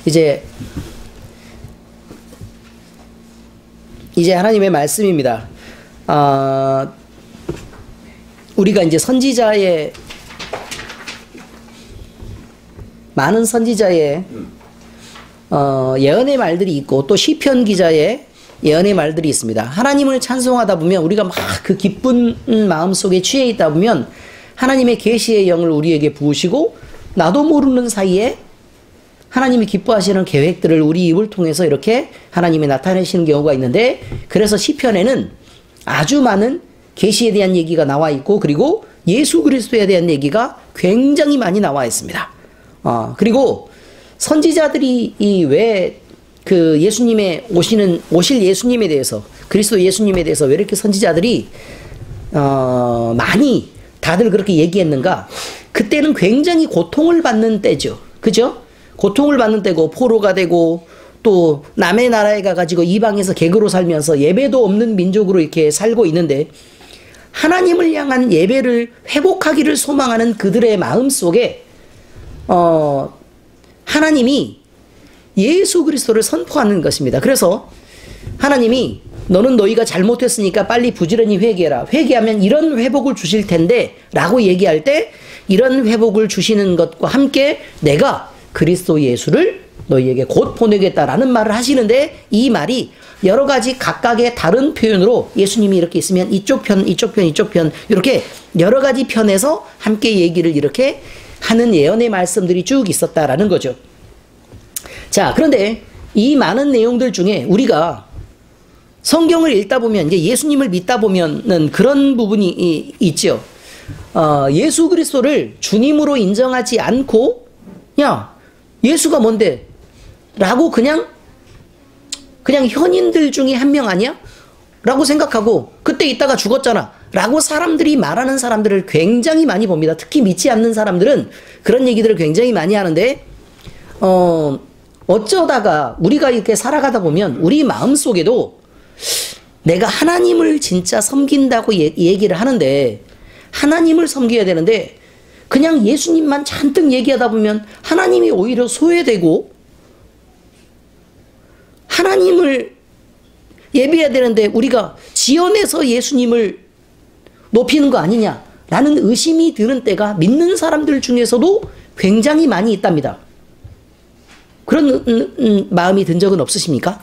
이제 하나님의 말씀입니다. 우리가 이제 선지자의 많은 선지자의 예언의 말들이 있고 또 시편 기자의 예언의 말들이 있습니다. 하나님을 찬송하다 보면 우리가 막 그 기쁜 마음 속에 취해 있다 보면 하나님의 계시의 영을 우리에게 부으시고 나도 모르는 사이에 하나님이 기뻐하시는 계획들을 우리 입을 통해서 이렇게 하나님이 나타내시는 경우가 있는데, 그래서 시편에는 아주 많은 계시에 대한 얘기가 나와 있고 오고 예수 그리스도에 대한 얘기가 굉장히 많이 나와 있습니다. 그리고 선지자들이 왜 그 예수님의 오실 예수님에 대해서, 그리스도 예수님에 대해서 왜 이렇게 선지자들이 많이 다들 그렇게 얘기했는가? 그때는 굉장히 고통을 받는 때죠. 그죠? 고통을 받는 때고 포로가 되고 또 남의 나라에 가가지고 이방에서 객으로 살면서 예배도 없는 민족으로 이렇게 살고 있는데, 하나님을 향한 예배를 회복하기를 소망하는 그들의 마음 속에 하나님이 예수 그리스도를 선포하는 것입니다. 그래서 하나님이 너는 너희가 잘못했으니까 빨리 부지런히 회개해라. 회개하면 이런 회복을 주실 텐데 라고 얘기할 때, 이런 회복을 주시는 것과 함께 내가 그리스도 예수를 너희에게 곧 보내겠다라는 말을 하시는데, 이 말이 여러 가지 각각의 다른 표현으로 예수님이 이렇게 있으면 이쪽 편, 이쪽 편, 이쪽 편, 이렇게 여러 가지 편에서 함께 얘기를 이렇게 하는 예언의 말씀들이 쭉 있었다라는 거죠. 자, 그런데 이 많은 내용들 중에 우리가 성경을 읽다 보면, 이제 예수님을 믿다 보면은 그런 부분이 있죠. 예수 그리스도를 주님으로 인정하지 않고, 야, 예수가 뭔데? 라고 그냥 현인들 중에 한 명 아니야? 라고 생각하고, 그때 있다가 죽었잖아 라고 사람들이 말하는 사람들을 굉장히 많이 봅니다. 특히 믿지 않는 사람들은 그런 얘기들을 굉장히 많이 하는데, 어쩌다가 우리가 이렇게 살아가다 보면 우리 마음속에도 내가 하나님을 진짜 섬긴다고 얘기를 하는데, 하나님을 섬겨야 되는데 그냥 예수님만 잔뜩 얘기하다 보면 하나님이 오히려 소외되고, 하나님을 예배해야 되는데 우리가 지어내서 예수님을 높이는 거 아니냐라는 의심이 드는 때가 믿는 사람들 중에서도 굉장히 많이 있답니다. 그런 마음이 든 적은 없으십니까?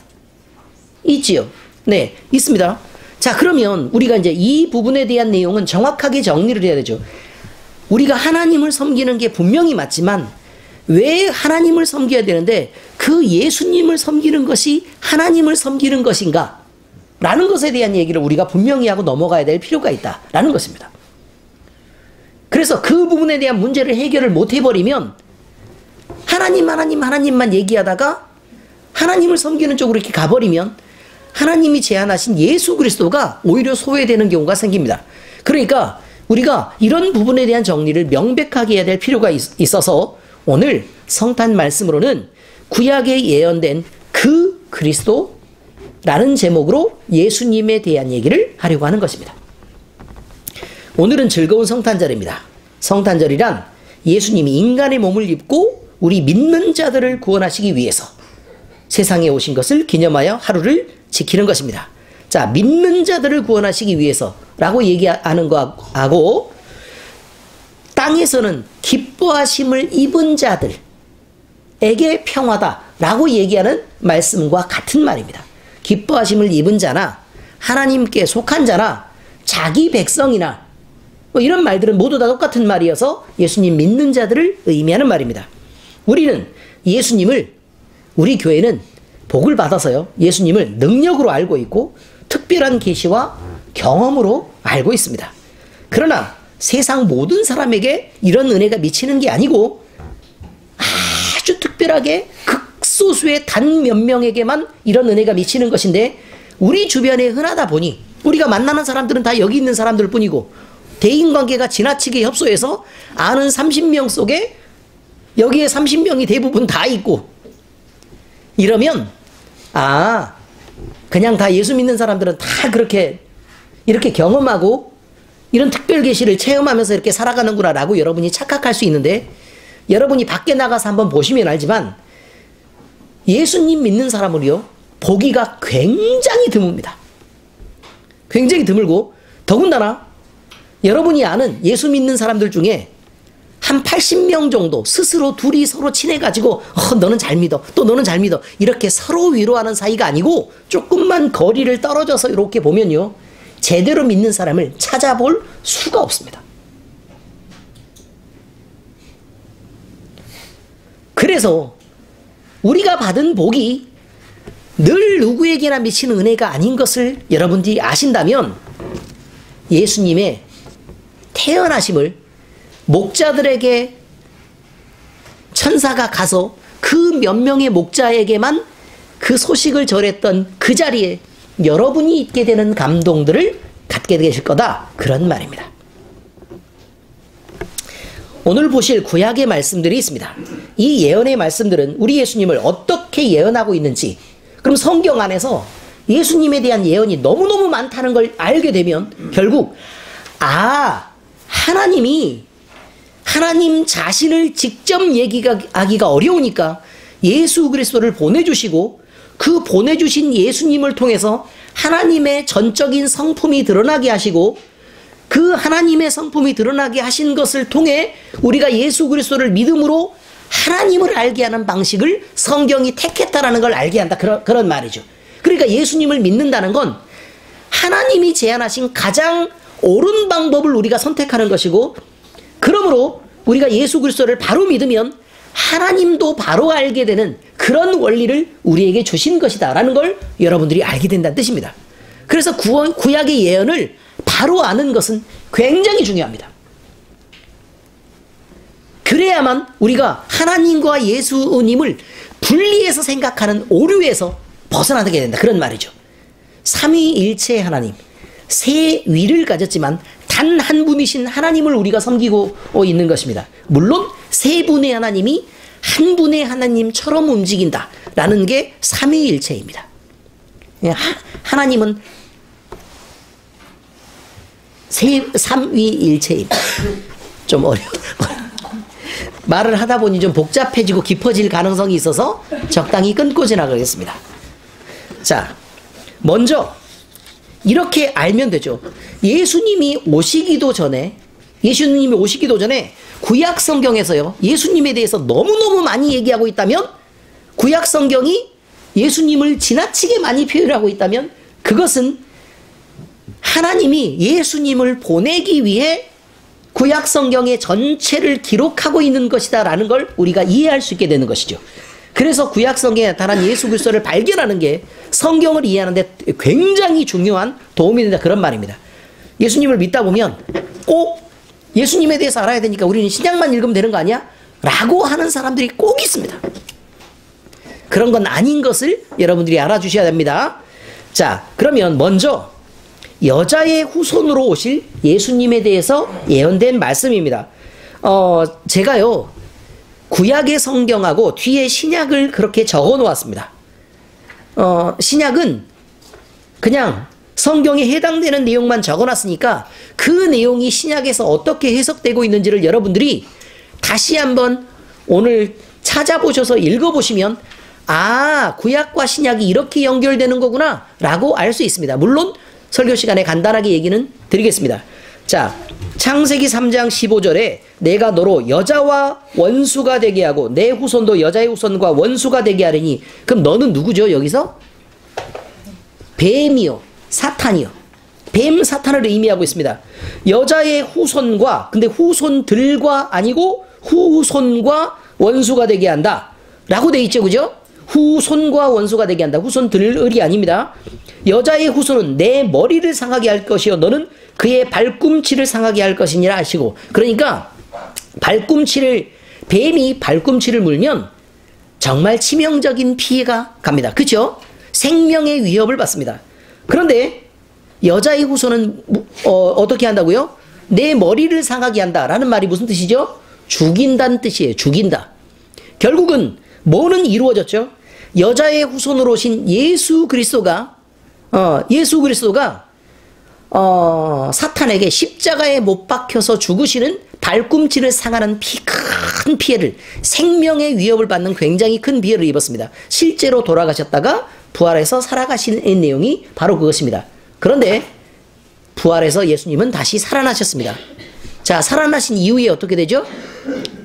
있지요. 네, 있습니다. 자, 그러면 우리가 이제 이 부분에 대한 내용은 정확하게 정리를 해야 되죠. 우리가 하나님을 섬기는 게 분명히 맞지만 왜 하나님을 섬겨야 되는데 그 예수님을 섬기는 것이 하나님을 섬기는 것인가? 라는 것에 대한 얘기를 우리가 분명히 하고 넘어가야 될 필요가 있다라는 것입니다. 그래서 그 부분에 대한 문제를 해결을 못 해버리면 하나님만 얘기하다가 하나님을 섬기는 쪽으로 이렇게 가버리면 하나님이 제안하신 예수 그리스도가 오히려 소외되는 경우가 생깁니다. 그러니까 우리가 이런 부분에 대한 정리를 명백하게 해야 될 필요가 있어서 오늘 성탄 말씀으로는 구약에 예언된 그 그리스도라는 제목으로 예수님에 대한 얘기를 하려고 하는 것입니다. 오늘은 즐거운 성탄절입니다. 성탄절이란 예수님이 인간의 몸을 입고 우리 믿는 자들을 구원하시기 위해서 세상에 오신 것을 기념하여 하루를 지키는 것입니다. 자, 믿는 자들을 구원하시기 위해서라고 얘기하는 거하고, 땅에서는 기뻐하심을 입은 자들에게 평화다라고 얘기하는 말씀과 같은 말입니다. 기뻐하심을 입은 자나 하나님께 속한 자나 자기 백성이나 뭐 이런 말들은 모두 다 똑같은 말이어서 예수님 믿는 자들을 의미하는 말입니다. 우리는 예수님을, 우리 교회는 복을 받아서요, 예수님을 능력으로 알고 있고 특별한 계시와 경험으로 알고 있습니다. 그러나 세상 모든 사람에게 이런 은혜가 미치는 게 아니고 아주 특별하게 극소수의 단 몇 명에게만 이런 은혜가 미치는 것인데, 우리 주변에 흔하다 보니 우리가 만나는 사람들은 다 여기 있는 사람들 뿐이고 대인관계가 지나치게 협소해서 아는 30명 속에 여기에 30명이 대부분 다 있고, 이러면 그냥 다 예수 믿는 사람들은 다 그렇게 이렇게 경험하고 이런 특별 계시를 체험하면서 이렇게 살아가는구나 라고 여러분이 착각할 수 있는데, 여러분이 밖에 나가서 한번 보시면 알지만 예수님 믿는 사람을요, 보기가 굉장히 드뭅니다. 굉장히 드물고, 더군다나 여러분이 아는 예수 믿는 사람들 중에 한 80명 정도 스스로 둘이 서로 친해가지고 너는 잘 믿어, 또 너는 잘 믿어, 이렇게 서로 위로하는 사이가 아니고 조금만 거리를 떨어져서 이렇게 보면요, 제대로 믿는 사람을 찾아볼 수가 없습니다. 그래서 우리가 받은 복이 늘 누구에게나 미치는 은혜가 아닌 것을 여러분들이 아신다면 예수님의 태어나심을 목자들에게 천사가 가서 그 몇 명의 목자에게만 그 소식을 전했던 그 자리에 여러분이 있게 되는 감동들을 갖게 되실 거다, 그런 말입니다. 오늘 보실 구약의 말씀들이 있습니다. 이 예언의 말씀들은 우리 예수님을 어떻게 예언하고 있는지, 그럼 성경 안에서 예수님에 대한 예언이 너무너무 많다는 걸 알게 되면 결국 하나님이 하나님 자신을 직접 얘기하기가 어려우니까 예수 그리스도를 보내주시고 그 보내주신 예수님을 통해서 하나님의 전적인 성품이 드러나게 하시고 그 하나님의 성품이 드러나게 하신 것을 통해 우리가 예수 그리스도를 믿음으로 하나님을 알게 하는 방식을 성경이 택했다라는 걸 알게 한다, 그런 말이죠. 그러니까 예수님을 믿는다는 건 하나님이 제안하신 가장 옳은 방법을 우리가 선택하는 것이고, 그러므로 우리가 예수 그리스도를 바로 믿으면 하나님도 바로 알게 되는 그런 원리를 우리에게 주신 것이다 라는 걸 여러분들이 알게 된다는 뜻입니다. 그래서 구약의 예언을 바로 아는 것은 굉장히 중요합니다. 그래야만 우리가 하나님과 예수님을 분리해서 생각하는 오류에서 벗어나게 된다, 그런 말이죠. 삼위일체 하나님, 세 위를 가졌지만 단 한 분이신 하나님을 우리가 섬기고 있는 것입니다. 물론 세 분의 하나님이 한 분의 하나님처럼 움직인다라는 게 삼위일체입니다. 하나님은 삼위일체입니다. 좀 어려워. 말을 하다 보니 좀 복잡해지고 깊어질 가능성이 있어서 적당히 끊고 지나가겠습니다. 자, 먼저 이렇게 알면 되죠. 예수님이 오시기도 전에 구약 성경에서요, 예수님에 대해서 너무너무 많이 얘기하고 있다면, 구약 성경이 예수님을 지나치게 많이 표현하고 있다면 그것은 하나님이 예수님을 보내기 위해 구약 성경의 전체를 기록하고 있는 것이다 라는 걸 우리가 이해할 수 있게 되는 것이죠. 그래서 구약 성경에 나타난 예수 그리스도를 발견하는 게 성경을 이해하는 데 굉장히 중요한 도움이 된다, 그런 말입니다. 예수님을 믿다 보면 꼭 예수님에 대해서 알아야 되니까 우리는 신약만 읽으면 되는 거 아니야? 라고 하는 사람들이 꼭 있습니다. 그런 건 아닌 것을 여러분들이 알아주셔야 됩니다. 자, 그러면 먼저 여자의 후손으로 오실 예수님에 대해서 예언된 말씀입니다. 제가요, 구약의 성경하고 뒤에 신약을 그렇게 적어 놓았습니다. 신약은 그냥 성경에 해당되는 내용만 적어 놨으니까 그 내용이 신약에서 어떻게 해석되고 있는지를 여러분들이 다시 한번 오늘 찾아보셔서 읽어보시면 구약과 신약이 이렇게 연결되는 거구나 라고 알 수 있습니다. 물론 설교 시간에 간단하게 얘기는 드리겠습니다. 자, 창세기 3장 15절에 내가 너로 여자와 원수가 되게 하고 내 후손도 여자의 후손과 원수가 되게 하리니, 그럼 너는 누구죠 여기서? 뱀이요, 사탄이요. 뱀, 사탄을 의미하고 있습니다. 여자의 후손과, 근데 후손들과 아니고 후손과 원수가 되게 한다 라고 돼 있죠, 그죠? 후손과 원수가 되게 한다. 후손들이 아닙니다. 여자의 후손은 내 머리를 상하게 할 것이요 너는 그의 발꿈치를 상하게 할 것이니라 하시고, 그러니까 뱀이 발꿈치를 물면 정말 치명적인 피해가 갑니다. 그렇죠? 생명의 위협을 받습니다. 그런데 여자의 후손은 어떻게 한다고요? 내 머리를 상하게 한다라는 말이 무슨 뜻이죠? 죽인다는 뜻이에요. 죽인다. 결국은 뭐는 이루어졌죠? 여자의 후손으로 오신 예수 그리스도가 사탄에게 십자가에 못 박혀서 죽으시는 발꿈치를 상하는 큰 피해를, 생명의 위협을 받는 굉장히 큰 피해를 입었습니다. 실제로 돌아가셨다가 부활해서 살아가시는 내용이 바로 그것입니다. 그런데 부활해서 예수님은 다시 살아나셨습니다. 자, 살아나신 이후에 어떻게 되죠?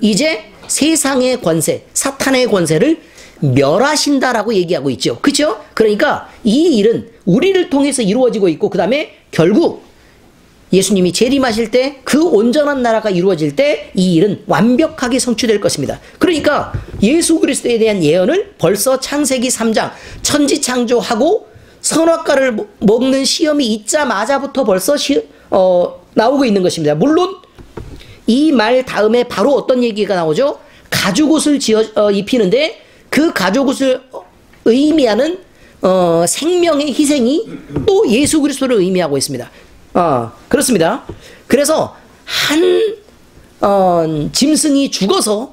이제 세상의 권세, 사탄의 권세를 멸하신다라고 얘기하고 있죠. 그렇죠? 그러니까 이 일은 우리를 통해서 이루어지고 있고, 그 다음에 결국 예수님이 재림하실 때, 그 온전한 나라가 이루어질 때 이 일은 완벽하게 성취될 것입니다. 그러니까 예수 그리스도에 대한 예언을 벌써 창세기 3장 천지창조하고 선악과를 먹는 시험이 있자마자부터 벌써 나오고 있는 것입니다. 물론 이 말 다음에 바로 어떤 얘기가 나오죠? 가죽옷을 입히는데, 그 가죽옷을 의미하는 생명의 희생이 또 예수 그리스도를 의미하고 있습니다. 그렇습니다. 그래서 한 짐승이 죽어서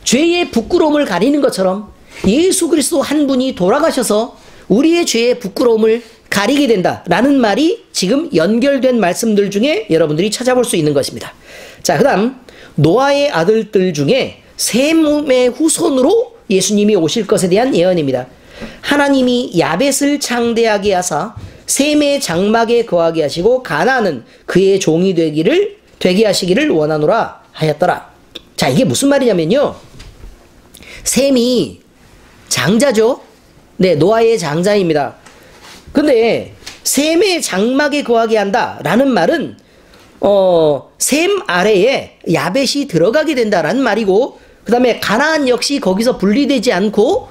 죄의 부끄러움을 가리는 것처럼 예수 그리스도 한 분이 돌아가셔서 우리의 죄의 부끄러움을 가리게 된다라는 말이 지금 연결된 말씀들 중에 여러분들이 찾아볼 수 있는 것입니다. 자, 그 다음 노아의 아들들 중에 셈의 후손으로 예수님이 오실 것에 대한 예언입니다. 하나님이 야벳을 창대하게 하사 셈의 장막에 거하게 하시고 가나안은 그의 종이 되게 하시기를 원하노라 하였더라. 자, 이게 무슨 말이냐면요, 셈이 장자죠. 네, 노아의 장자입니다. 근데 셈의 장막에 거하게 한다라는 말은 셈 아래에 야벳이 들어가게 된다라는 말이고, 그 다음에 가나안 역시 거기서 분리되지 않고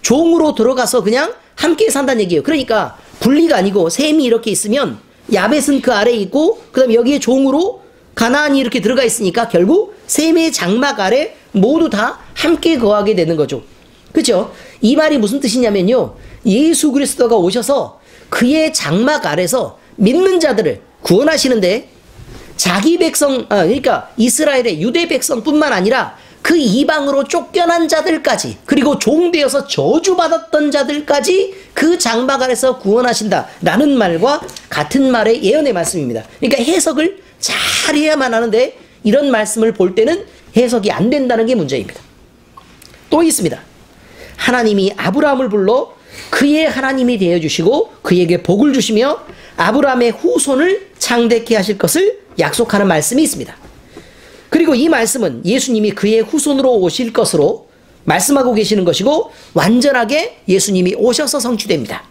종으로 들어가서 그냥 함께 산다는 얘기예요. 그러니까 분리가 아니고 셈이 이렇게 있으면 야벳은 그 아래에 있고, 그 다음에 여기에 종으로 가나안이 이렇게 들어가 있으니까 결국 셈의 장막 아래 모두 다 함께 거하게 되는 거죠. 그렇죠? 이 말이 무슨 뜻이냐면요, 예수 그리스도가 오셔서 그의 장막 아래서 믿는 자들을 구원하시는데, 자기 백성, 그러니까 이스라엘의 유대 백성뿐만 아니라 그 이방으로 쫓겨난 자들까지, 그리고 종되어서 저주받았던 자들까지 그 장막 아래서 구원하신다라는 말과 같은 말의 예언의 말씀입니다. 그러니까 해석을 잘 해야만 하는데, 이런 말씀을 볼 때는 해석이 안 된다는 게 문제입니다. 또 있습니다. 하나님이 아브라함을 불러 그의 하나님이 되어주시고 그에게 복을 주시며 아브라함의 후손을 창대케 하실 것을 약속하는 말씀이 있습니다. 그리고 이 말씀은 예수님이 그의 후손으로 오실 것으로 말씀하고 계시는 것이고, 완전하게 예수님이 오셔서 성취됩니다.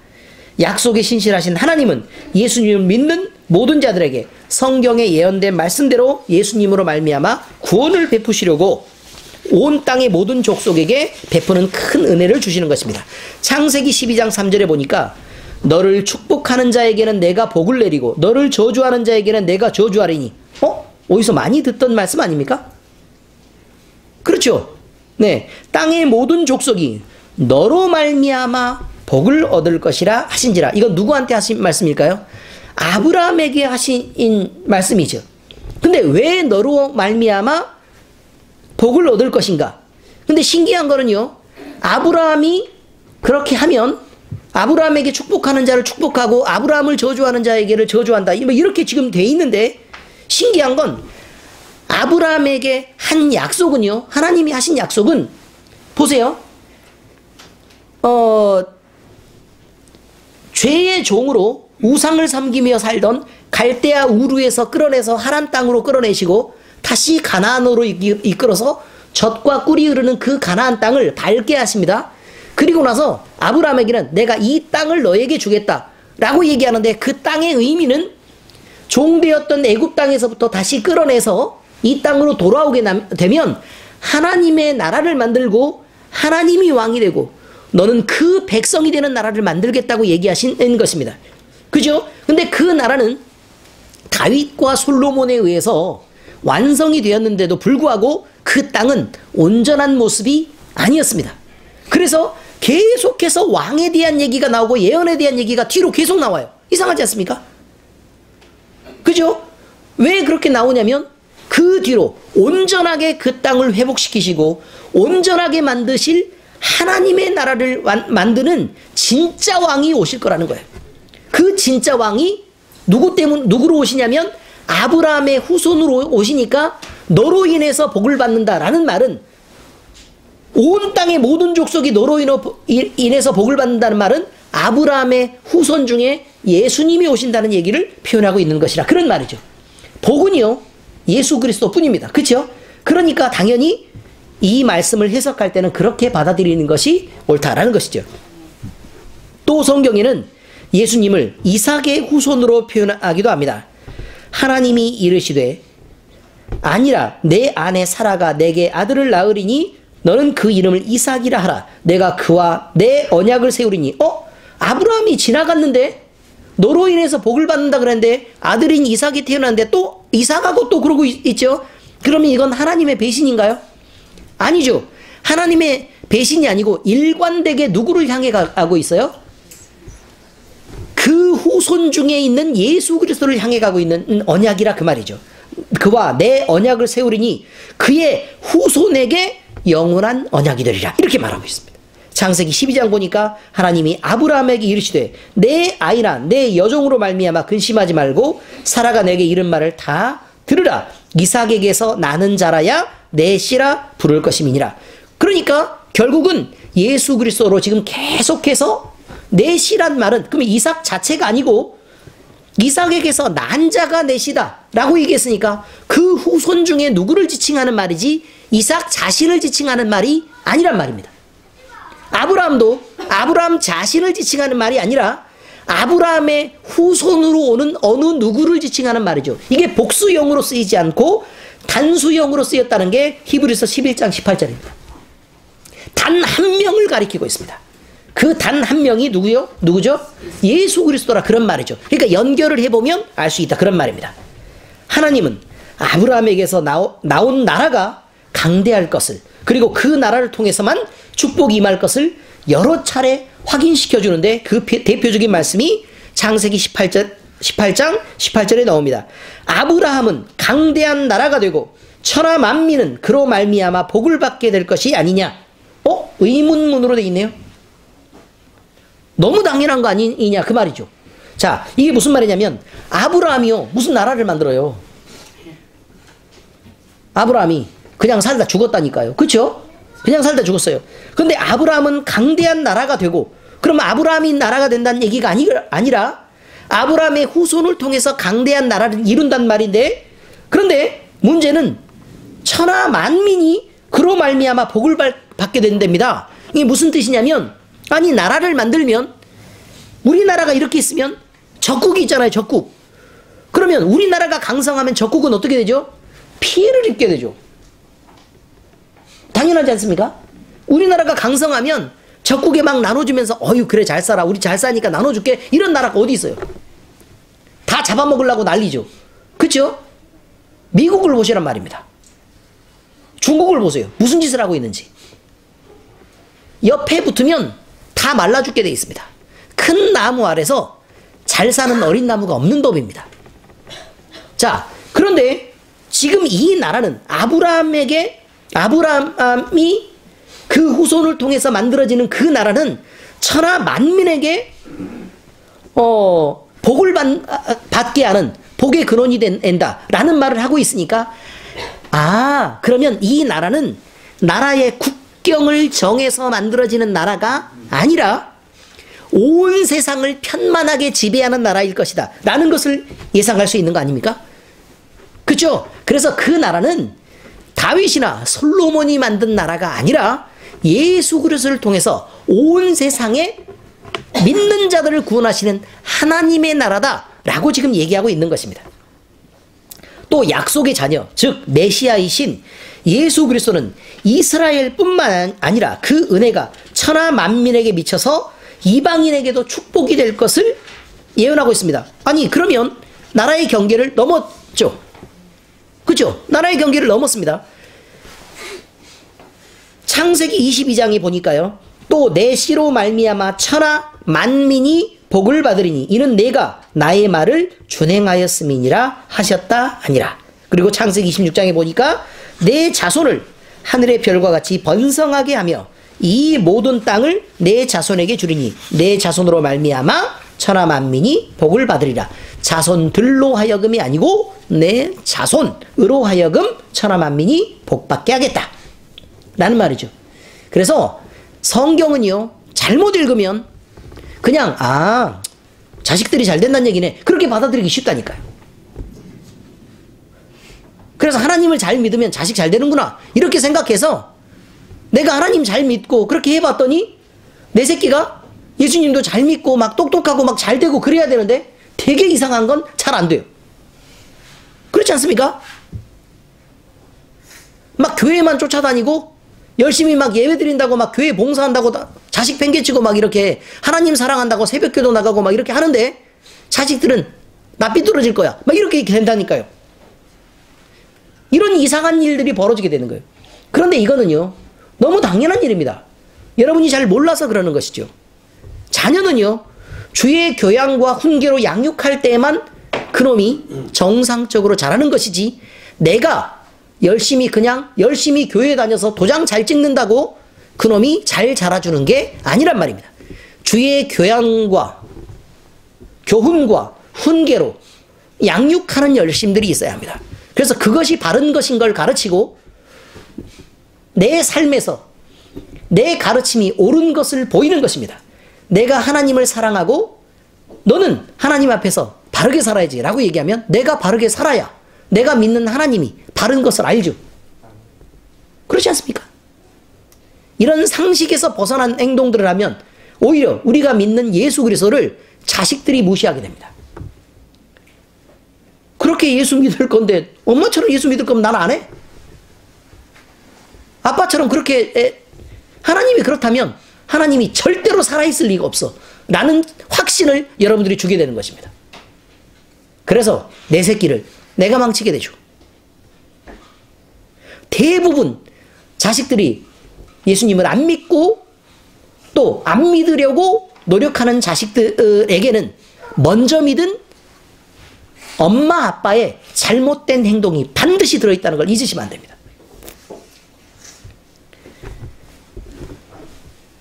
약속에 신실하신 하나님은 예수님을 믿는 모든 자들에게 성경에 예언된 말씀대로 예수님으로 말미암아 구원을 베푸시려고 온 땅의 모든 족속에게 베푸는 큰 은혜를 주시는 것입니다. 창세기 12장 3절에 보니까 너를 축복하는 자에게는 내가 복을 내리고 너를 저주하는 자에게는 내가 저주하리니. 어디서 많이 듣던 말씀 아닙니까? 그렇죠? 네, 땅의 모든 족속이 너로 말미암아 복을 얻을 것이라 하신지라. 이건 누구한테 하신 말씀일까요? 아브라함에게 하신 말씀이죠. 근데 왜 너로 말미암아 복을 얻을 것인가? 근데 신기한 거는요, 아브라함이 그렇게 하면 아브라함에게 축복하는 자를 축복하고 아브라함을 저주하는 자에게를 저주한다, 이렇게 지금 돼 있는데, 신기한 건 아브라함에게 한 약속은요, 하나님이 하신 약속은 보세요. 죄의 종으로 우상을 섬기며 살던 갈대아 우르에서 끌어내서 하란 땅으로 끌어내시고 다시 가나안으로 이끌어서 젖과 꿀이 흐르는 그 가나안 땅을 밟게 하십니다. 그리고 나서 아브라함에게는 내가 이 땅을 너에게 주겠다 라고 얘기하는데, 그 땅의 의미는 종되었던 애굽 땅에서부터 다시 끌어내서 이 땅으로 돌아오게 되면 하나님의 나라를 만들고 하나님이 왕이 되고 너는 그 백성이 되는 나라를 만들겠다고 얘기하신 것입니다. 그죠? 근데 그 나라는 다윗과 솔로몬에 의해서 완성이 되었는데도 불구하고 그 땅은 온전한 모습이 아니었습니다. 그래서 계속해서 왕에 대한 얘기가 나오고 예언에 대한 얘기가 뒤로 계속 나와요. 이상하지 않습니까? 그죠? 왜 그렇게 나오냐면 그 뒤로 온전하게 그 땅을 회복시키시고 온전하게 만드실 하나님의 나라를 만드는 진짜 왕이 오실 거라는 거예요. 그 진짜 왕이 누구로 오시냐면 아브라함의 후손으로 오시니까 너로 인해서 복을 받는다라는 말은, 온 땅의 모든 족속이 너로 인해서 복을 받는다는 말은 아브라함의 후손 중에 예수님이 오신다는 얘기를 표현하고 있는 것이라, 그런 말이죠. 복은요 예수 그리스도 뿐입니다. 그렇죠? 그러니까 당연히 이 말씀을 해석할 때는 그렇게 받아들이는 것이 옳다라는 것이죠. 또 성경에는 예수님을 이삭의 후손으로 표현하기도 합니다. 하나님이 이르시되 아니라 내 아내 사라가 내게 아들을 낳으리니 너는 그 이름을 이삭이라 하라. 내가 그와 내 언약을 세우리니. 아브라함이 지나갔는데 너로 인해서 복을 받는다 그랬는데 아들인 이삭이 태어났는데 또 이삭하고 또 그러고 있죠. 그러면 이건 하나님의 배신인가요? 아니죠. 하나님의 배신이 아니고 일관되게 누구를 향해 가고 있어요? 그 후손 중에 있는 예수 그리스도를 향해 가고 있는 언약이라 그 말이죠. 그와 내 언약을 세우리니 그의 후손에게 영원한 언약이 되리라, 이렇게 말하고 있습니다. 창세기 12장 보니까 하나님이 아브라함에게 이르시되 내 아이나 내 여종으로 말미암아 근심하지 말고 사라가 내게 이른 말을 다 들으라. 이삭에게서 나는 자라야 내 씨라 부를 것임이니라. 그러니까 결국은 예수 그리스도로 지금 계속해서 내 씨란 말은, 그러면 이삭 자체가 아니고 이삭에게서 난 자가 내 씨다 라고 얘기했으니까 그 후손 중에 누구를 지칭하는 말이지 이삭 자신을 지칭하는 말이 아니란 말입니다. 아브라함도 아브라함 자신을 지칭하는 말이 아니라 아브라함의 후손으로 오는 어느 누구를 지칭하는 말이죠. 이게 복수형으로 쓰이지 않고 단수형으로 쓰였다는 게 히브리서 11장 18절입니다. 단 한 명을 가리키고 있습니다. 그 단 한 명이 누구죠? 예수 그리스도라, 그런 말이죠. 그러니까 연결을 해보면 알 수 있다, 그런 말입니다. 하나님은 아브라함에게서 나온 나라가 강대할 것을, 그리고 그 나라를 통해서만 축복이 임할 것을 여러 차례 확인시켜 주는데 그 대표적인 말씀이 창세기 18장 18절에 나옵니다. 아브라함은 강대한 나라가 되고 천하 만민은 그로 말미암아 복을 받게 될 것이 아니냐. 의문문으로 되어 있네요. 너무 당연한 거 아니냐 그 말이죠. 자, 이게 무슨 말이냐면 아브라함이요 무슨 나라를 만들어요. 아브라함이 그냥 살다 죽었다니까요. 그렇죠? 그냥 살다 죽었어요. 근데 아브라함은 강대한 나라가 되고, 그러면 아브라함이 나라가 된다는 얘기가 아니라 아브라함의 후손을 통해서 강대한 나라를 이룬단 말인데, 그런데 문제는 천하 만민이 그로 말미암아 복을 받게 된답니다. 이게 무슨 뜻이냐면, 아니 나라를 만들면 우리나라가 이렇게 있으면 적국이 있잖아요. 적국. 그러면 우리나라가 강성하면 적국은 어떻게 되죠? 피해를 입게 되죠. 당연하지 않습니까? 우리나라가 강성하면 적국에 막 나눠주면서 그래 잘 살아, 우리 잘 사니까 나눠줄게, 이런 나라가 어디 있어요? 다 잡아먹으려고 난리죠. 그렇죠? 미국을 보시란 말입니다. 중국을 보세요. 무슨 짓을 하고 있는지. 옆에 붙으면 다 말라 죽게 돼 있습니다. 큰 나무 아래서 잘 사는 어린 나무가 없는 법입니다. 자, 그런데 지금 이 나라는 아브라함이 그 후손을 통해서 만들어지는 그 나라는 천하 만민에게 복을 받게 하는 복의 근원이 된다라는 말을 하고 있으니까, 그러면 이 나라는 나라의 국경을 정해서 만들어지는 나라가 아니라 온 세상을 편만하게 지배하는 나라일 것이다 라는 것을 예상할 수 있는 거 아닙니까? 그렇죠? 그래서 그 나라는 다윗이나 솔로몬이 만든 나라가 아니라 예수 그리스도를 통해서 온 세상에 믿는 자들을 구원하시는 하나님의 나라다라고 지금 얘기하고 있는 것입니다. 또 약속의 자녀, 즉 메시아이신 예수 그리스도는 이스라엘뿐만 아니라 그 은혜가 천하 만민에게 미쳐서 이방인에게도 축복이 될 것을 예언하고 있습니다. 아니 그러면 나라의 경계를 넘었죠. 그죠? 나라의 경계를 넘었습니다. 창세기 22장에 보니까요, 또 내 씨로 말미암아 천하 만민이 복을 받으리니 이는 내가 나의 말을 준행하였음이니라 하셨다 아니라. 그리고 창세기 26장에 보니까 내 자손을 하늘의 별과 같이 번성하게 하며 이 모든 땅을 내 자손에게 주리니 내 자손으로 말미암아 천하 만민이 복을 받으리라. 자손들로 하여금이 아니고 내 자손으로 하여금 천하 만민이 복받게 하겠다 라는 말이죠. 그래서 성경은요, 잘못 읽으면 그냥 자식들이 잘 된다는 얘기네, 그렇게 받아들이기 쉽다니까요. 그래서 하나님을 잘 믿으면 자식 잘 되는구나 이렇게 생각해서 내가 하나님 잘 믿고 그렇게 해봤더니 내 새끼가 예수님도 잘 믿고 막 똑똑하고 막 잘 되고 그래야 되는데 되게 이상한 건 잘 안 돼요. 그렇지 않습니까? 막 교회만 쫓아다니고 열심히 막 예배 드린다고 막 교회 봉사한다고 자식 팽개치고 막 이렇게 하나님 사랑한다고 새벽기도 나가고 막 이렇게 하는데 자식들은 나 삐뚤어질 거야 막 이렇게 된다니까요. 이런 이상한 일들이 벌어지게 되는 거예요. 그런데 이거는요, 너무 당연한 일입니다. 여러분이 잘 몰라서 그러는 것이죠. 자녀는요, 주의 교양과 훈계로 양육할 때만 그놈이 정상적으로 자라는 것이지, 내가 열심히 교회에 다녀서 도장 잘 찍는다고 그놈이 잘 자라주는 게 아니란 말입니다. 주의 교양과 교훈과 훈계로 양육하는 열심들이 있어야 합니다. 그래서 그것이 바른 것인 걸 가르치고 내 삶에서 내 가르침이 옳은 것을 보이는 것입니다. 내가 하나님을 사랑하고 너는 하나님 앞에서 바르게 살아야지 라고 얘기하면 내가 바르게 살아야 내가 믿는 하나님이 바른 것을 알죠. 그렇지 않습니까? 이런 상식에서 벗어난 행동들을 하면 오히려 우리가 믿는 예수 그리스도를 자식들이 무시하게 됩니다. 그렇게 예수 믿을 건데 엄마처럼 예수 믿을 거면 난 안 해? 아빠처럼 그렇게 하나님이 그렇다면 하나님이 절대로 살아있을 리가 없어 라는 확신을 여러분들이 주게 되는 것입니다. 그래서 내 새끼를 내가 망치게 되죠. 대부분 자식들이 예수님을 안 믿고 또 안 믿으려고 노력하는 자식들에게는 먼저 믿은 엄마 아빠의 잘못된 행동이 반드시 들어있다는 걸 잊으시면 안 됩니다.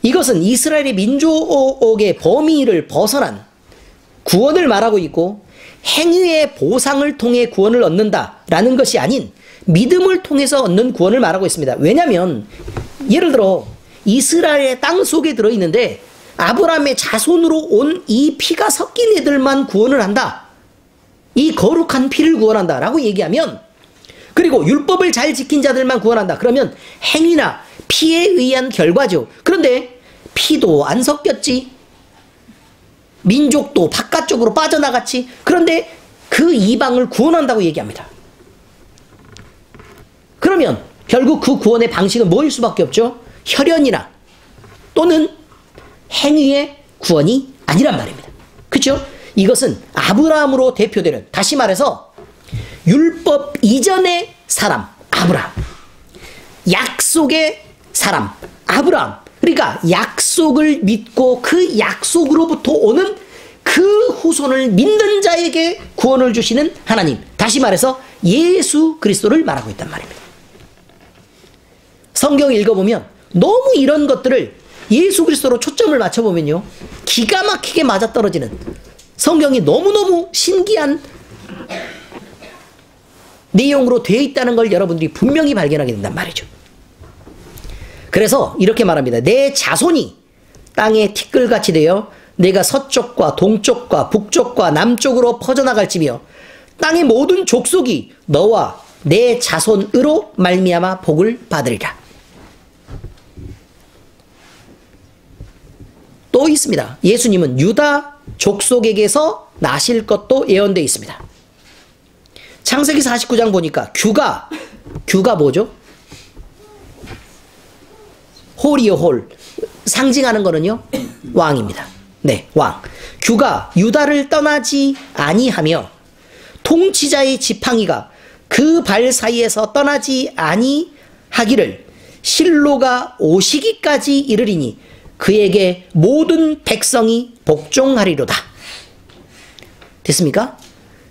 이것은 이스라엘의 민족의 범위를 벗어난 구원을 말하고 있고 행위의 보상을 통해 구원을 얻는다라는 것이 아닌 믿음을 통해서 얻는 구원을 말하고 있습니다. 왜냐하면 예를 들어 이스라엘의 땅 속에 들어있는데 아브라함의 자손으로 온 이 피가 섞인 애들만 구원을 한다. 이 거룩한 피를 구원한다 라고 얘기하면, 그리고 율법을 잘 지킨 자들만 구원한다. 그러면 행위나 피에 의한 결과죠. 그런데 피도 안 섞였지, 민족도 바깥쪽으로 빠져나갔지, 그런데 그 이방을 구원한다고 얘기합니다. 그러면 결국 그 구원의 방식은 뭐일 수밖에 없죠? 혈연이나 또는 행위의 구원이 아니란 말입니다. 그렇죠? 이것은 아브라함으로 대표되는, 다시 말해서 율법 이전의 사람 아브라함, 약속의 사람 아브라함, 그러니까 약속을 믿고 그 약속으로부터 오는 그 후손을 믿는 자에게 구원을 주시는 하나님, 다시 말해서 예수 그리스도를 말하고 있단 말입니다. 성경을 읽어보면 너무 이런 것들을 예수 그리스도로 초점을 맞춰보면요, 기가 막히게 맞아떨어지는, 성경이 너무너무 신기한 내용으로 되어 있다는 걸 여러분들이 분명히 발견하게 된단 말이죠. 그래서 이렇게 말합니다. 내 자손이 땅에 티끌같이 되어 내가 서쪽과 동쪽과 북쪽과 남쪽으로 퍼져나갈지며 땅의 모든 족속이 너와 내 자손으로 말미암아 복을 받으리라. 또 있습니다. 예수님은 유다 족속에게서 나실 것도 예언되어 있습니다. 창세기 49장 보니까 규가 뭐죠? 홀이요, 홀. 상징하는 거는요, 왕입니다. 네, 왕. 규가 유다를 떠나지 아니하며 통치자의 지팡이가 그 발 사이에서 떠나지 아니하기를 실로가 오시기까지 이르리니 그에게 모든 백성이 복종하리로다. 됐습니까?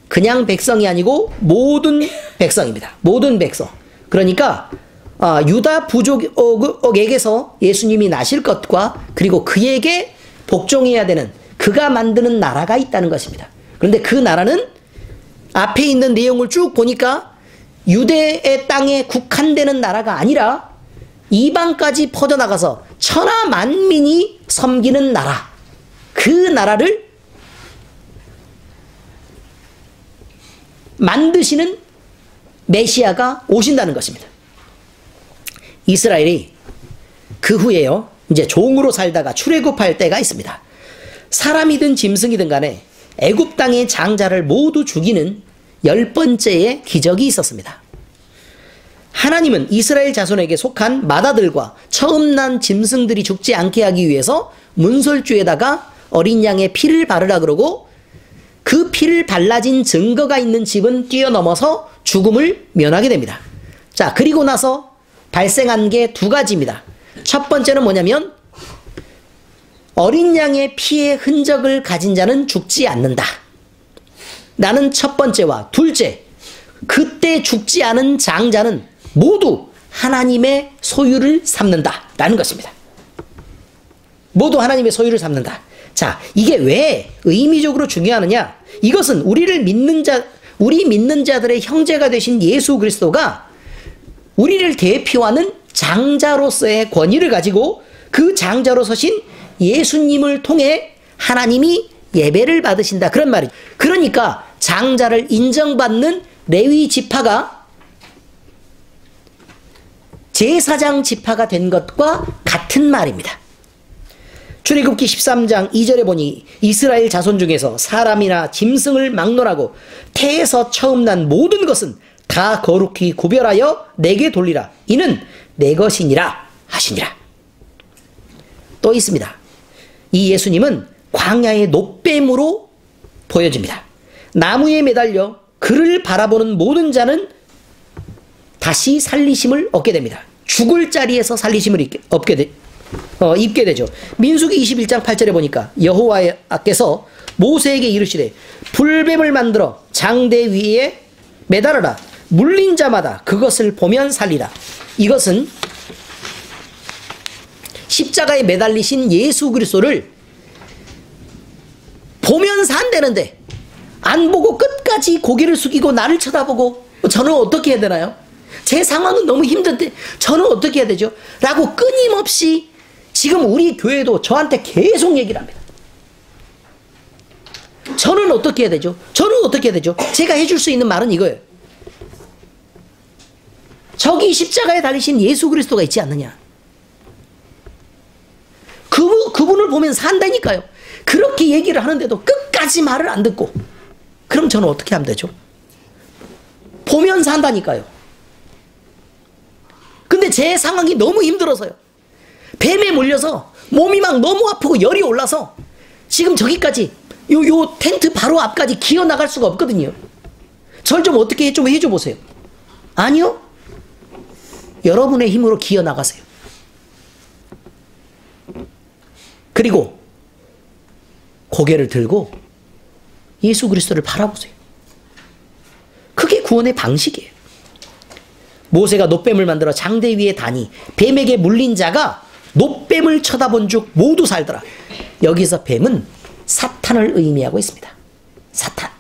그냥 백성이 아니고 모든 백성입니다. 모든 백성. 그러니까 유다 부족에게서 예수님이 나실 것과 그리고 그에게 복종해야 되는 그 그가 만드는 나라가 있다는 것입니다. 그런데 그 나라는 앞에 있는 내용을 쭉 보니까 유대의 땅에 국한되는 나라가 아니라 이방까지 퍼져나가서 천하 만민이 섬기는 나라, 그 나라를 만드시는 메시아가 오신다는 것입니다. 이스라엘이 그 후에요, 이제 종으로 살다가 출애굽할 때가 있습니다. 사람이든 짐승이든 간에 애굽 땅의 장자를 모두 죽이는 10번째의 기적이 있었습니다. 하나님은 이스라엘 자손에게 속한 마다들과 처음 난 짐승들이 죽지 않게 하기 위해서 문설주에다가 어린 양의 피를 바르라 그러고, 그 피를 발라진 증거가 있는 집은 뛰어넘어서 죽음을 면하게 됩니다. 자, 그리고 나서 발생한 게 두 가지입니다. 첫 번째는 뭐냐면 어린 양의 피의 흔적을 가진 자는 죽지 않는다. 나는 첫 번째와 둘째, 그때 죽지 않은 장자는 모두 하나님의 소유를 삼는다 라는 것입니다. 모두 하나님의 소유를 삼는다. 자, 이게 왜 의미적으로 중요하느냐? 이것은 우리 믿는 자들의 형제가 되신 예수 그리스도가 우리를 대표하는 장자로서의 권위를 가지고 그 장자로 서신 예수님을 통해 하나님이 예배를 받으신다, 그런 말이죠. 그러니까 장자를 인정받는 레위 지파가 제사장 지파가 된 것과 같은 말입니다. 출애굽기 13장 2절에 보니 이스라엘 자손 중에서 사람이나 짐승을 막론하고 태에서 처음 난 모든 것은 다 거룩히 구별하여 내게 돌리라. 이는 내 것이니라 하시니라. 또 있습니다. 이 예수님은 광야의 노뱀으로 보여집니다. 나무에 매달려 그를 바라보는 모든 자는 다시 살리심을 얻게 됩니다. 죽을 자리에서 살리심을 입게 되죠. 민수기 21장 8절에 보니까 여호와께서 모세에게 이르시되 불뱀을 만들어 장대 위에 매달아라. 물린 자마다 그것을 보면 살리라. 이것은 십자가에 매달리신 예수 그리스도를 보면 산다는데 안 보고 끝까지 고개를 숙이고 나를 쳐다보고 저는 어떻게 해야 되나요? 제 상황은 너무 힘든데 저는 어떻게 해야 되죠? 라고 끊임없이 지금 우리 교회도 저한테 계속 얘기를 합니다. 저는 어떻게 해야 되죠? 저는 어떻게 해야 되죠? 제가 해줄 수 있는 말은 이거예요. 저기 십자가에 달리신 예수 그리스도가 있지 않느냐? 그분을 보면 산다니까요. 그렇게 얘기를 하는데도 끝까지 말을 안 듣고, 그럼 저는 어떻게 하면 되죠? 보면 산다니까요. 근데 제 상황이 너무 힘들어서요. 뱀에 물려서 몸이 막 너무 아프고 열이 올라서 지금 저기까지 요 텐트 바로 앞까지 기어 나갈 수가 없거든요. 절 좀 어떻게 좀 해줘 보세요. 아니요. 여러분의 힘으로 기어 나가세요. 그리고 고개를 들고 예수 그리스도를 바라보세요. 그게 구원의 방식이에요. 모세가 놋뱀을 만들어 장대 위에 다니 뱀에게 물린 자가 놋뱀을 쳐다본 즉 모두 살더라. 여기서 뱀은 사탄을 의미하고 있습니다. 사탄.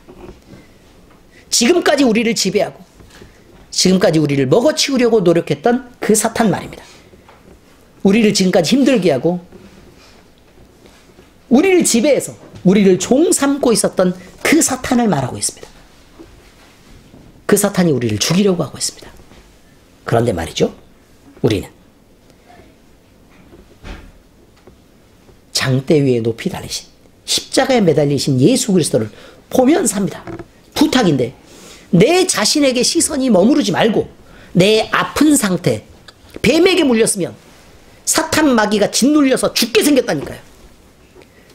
지금까지 우리를 지배하고 지금까지 우리를 먹어치우려고 노력했던 그 사탄 말입니다. 우리를 지금까지 힘들게 하고 우리를 지배해서 우리를 종 삼고 있었던 그 사탄을 말하고 있습니다. 그 사탄이 우리를 죽이려고 하고 있습니다. 그런데 말이죠, 우리는 장대 위에 높이 달리신 십자가에 매달리신 예수 그리스도를 보면 삽니다. 부탁인데 내 자신에게 시선이 머무르지 말고 내 아픈 상태, 뱀에게 물렸으면 사탄 마귀가 짓눌려서 죽게 생겼다니까요.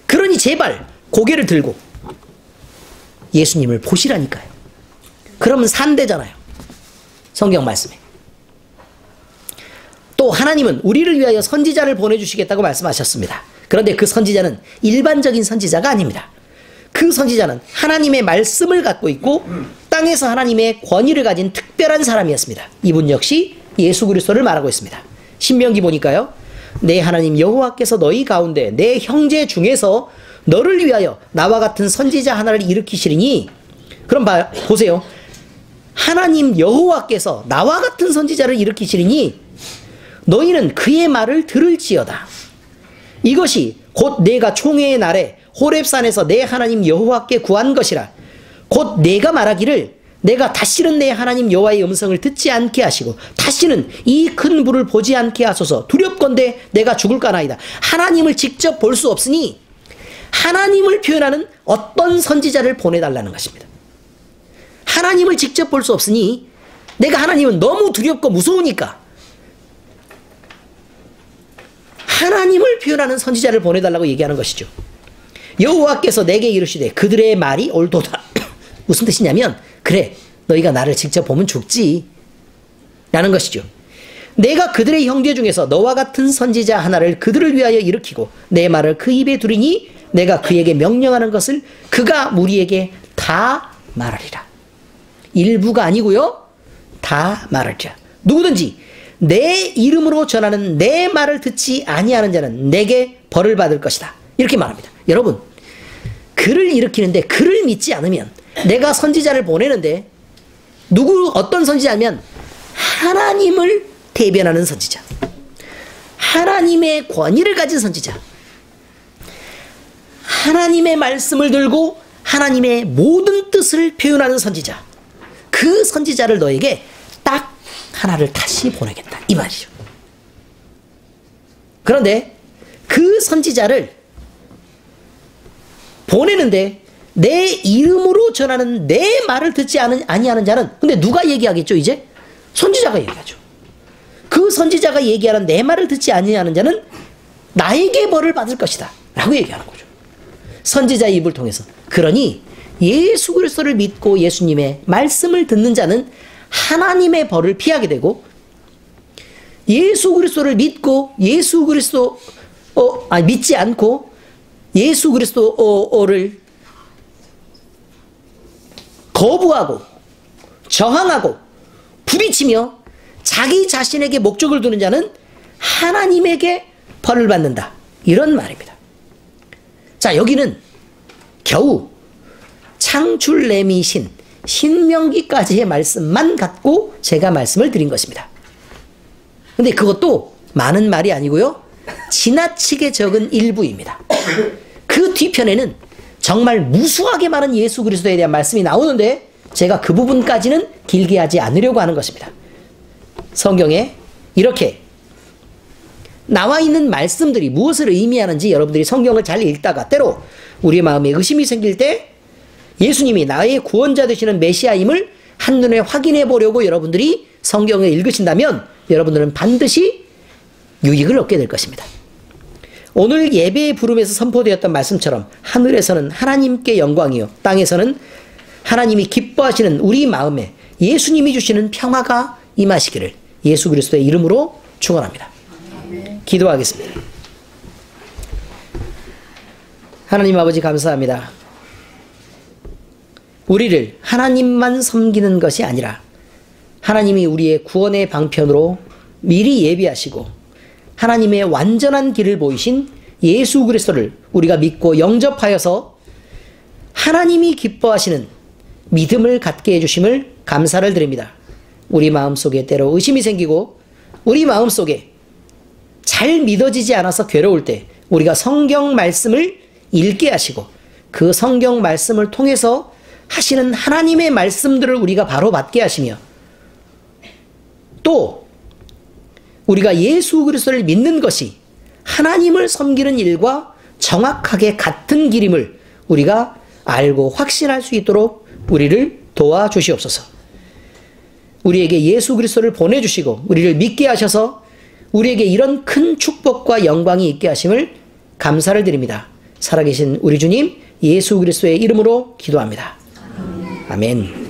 그러니 제발 고개를 들고 예수님을 보시라니까요. 그러면 산대잖아요. 성경 말씀에. 또 하나님은 우리를 위하여 선지자를 보내주시겠다고 말씀하셨습니다. 그런데 그 선지자는 일반적인 선지자가 아닙니다. 그 선지자는 하나님의 말씀을 갖고 있고 땅에서 하나님의 권위를 가진 특별한 사람이었습니다. 이분 역시 예수 그리스도를 말하고 있습니다. 신명기 보니까요, 내 하나님 여호와께서 너희 가운데 내 형제 중에서 너를 위하여 나와 같은 선지자 하나를 일으키시리니. 그럼 보세요. 하나님 여호와께서 나와 같은 선지자를 일으키시리니 너희는 그의 말을 들을지어다. 이것이 곧 내가 총회의 날에 호렙산에서 내 하나님 여호와께 구한 것이라. 곧 내가 말하기를 내가 다시는 내 하나님 여호와의 음성을 듣지 않게 하시고 다시는 이 큰 불을 보지 않게 하소서. 두렵건대 내가 죽을까나이다. 하나님을 직접 볼 수 없으니 하나님을 표현하는 어떤 선지자를 보내달라는 것입니다. 하나님을 직접 볼 수 없으니 내가 하나님은 너무 두렵고 무서우니까 하나님을 표현하는 선지자를 보내달라고 얘기하는 것이죠. 여호와께서 내게 이르시되 그들의 말이 옳도다. 무슨 뜻이냐면 그래 너희가 나를 직접 보면 죽지 라는 것이죠. 내가 그들의 형제 중에서 너와 같은 선지자 하나를 그들을 위하여 일으키고 내 말을 그 입에 두리니 내가 그에게 명령하는 것을 그가 무리에게 다 말하리라. 일부가 아니고요. 다 말하리라. 누구든지 내 이름으로 전하는 내 말을 듣지 아니하는 자는 내게 벌을 받을 것이다. 이렇게 말합니다. 여러분, 그를 일으키는데 그를 믿지 않으면, 내가 선지자를 보내는데 어떤 선지자냐면 하나님을 대변하는 선지자, 하나님의 권위를 가진 선지자, 하나님의 말씀을 들고 하나님의 모든 뜻을 표현하는 선지자, 그 선지자를 너에게 딱 하나를 다시 보내겠다 이 말이죠. 그런데 그 선지자를 보내는데 내 이름으로 전하는 내 말을 듣지 아니하는 자는, 근데 누가 얘기하겠죠? 이제 선지자가 얘기하죠. 그 선지자가 얘기하는 내 말을 듣지 아니하는 자는 나에게 벌을 받을 것이다 라고 얘기하는 거죠. 선지자의 입을 통해서. 그러니 예수 그리스도를 믿고 예수님의 말씀을 듣는 자는 하나님의 벌을 피하게 되고, 예수 그리스도를 믿고 믿지 않고 예수 그리스도를 거부하고 저항하고 부딪히며 자기 자신에게 목적을 두는 자는 하나님에게 벌을 받는다, 이런 말입니다. 자, 여기는 겨우 창출 내미신 신명기까지의 말씀만 갖고 제가 말씀을 드린 것입니다. 근데 그것도 많은 말이 아니고요, 지나치게 적은 일부입니다. 그 뒤편에는 정말 무수하게 많은 예수 그리스도에 대한 말씀이 나오는데 제가 그 부분까지는 길게 하지 않으려고 하는 것입니다. 성경에 이렇게 나와 있는 말씀들이 무엇을 의미하는지 여러분들이 성경을 잘 읽다가 때로 우리의 마음에 의심이 생길 때 예수님이 나의 구원자 되시는 메시아임을 한눈에 확인해 보려고 여러분들이 성경을 읽으신다면 여러분들은 반드시 유익을 얻게 될 것입니다. 오늘 예배의 부름에서 선포되었던 말씀처럼 하늘에서는 하나님께 영광이요 땅에서는 하나님이 기뻐하시는 우리 마음에 예수님이 주시는 평화가 임하시기를 예수 그리스도의 이름으로 축원합니다. 기도하겠습니다. 하나님 아버지, 감사합니다. 우리를 하나님만 섬기는 것이 아니라 하나님이 우리의 구원의 방편으로 미리 예비하시고 하나님의 완전한 길을 보이신 예수 그리스도를 우리가 믿고 영접하여서 하나님이 기뻐하시는 믿음을 갖게 해주심을 감사를 드립니다. 우리 마음속에 때로 의심이 생기고 우리 마음속에 잘 믿어지지 않아서 괴로울 때 우리가 성경 말씀을 읽게 하시고 그 성경 말씀을 통해서 하시는 하나님의 말씀들을 우리가 바로 받게 하시며, 또 우리가 예수 그리스도를 믿는 것이 하나님을 섬기는 일과 정확하게 같은 길임을 우리가 알고 확신할 수 있도록 우리를 도와주시옵소서. 우리에게 예수 그리스도를 보내주시고 우리를 믿게 하셔서 우리에게 이런 큰 축복과 영광이 있게 하심을 감사를 드립니다. 살아계신 우리 주님 예수 그리스도의 이름으로 기도합니다. 아멘.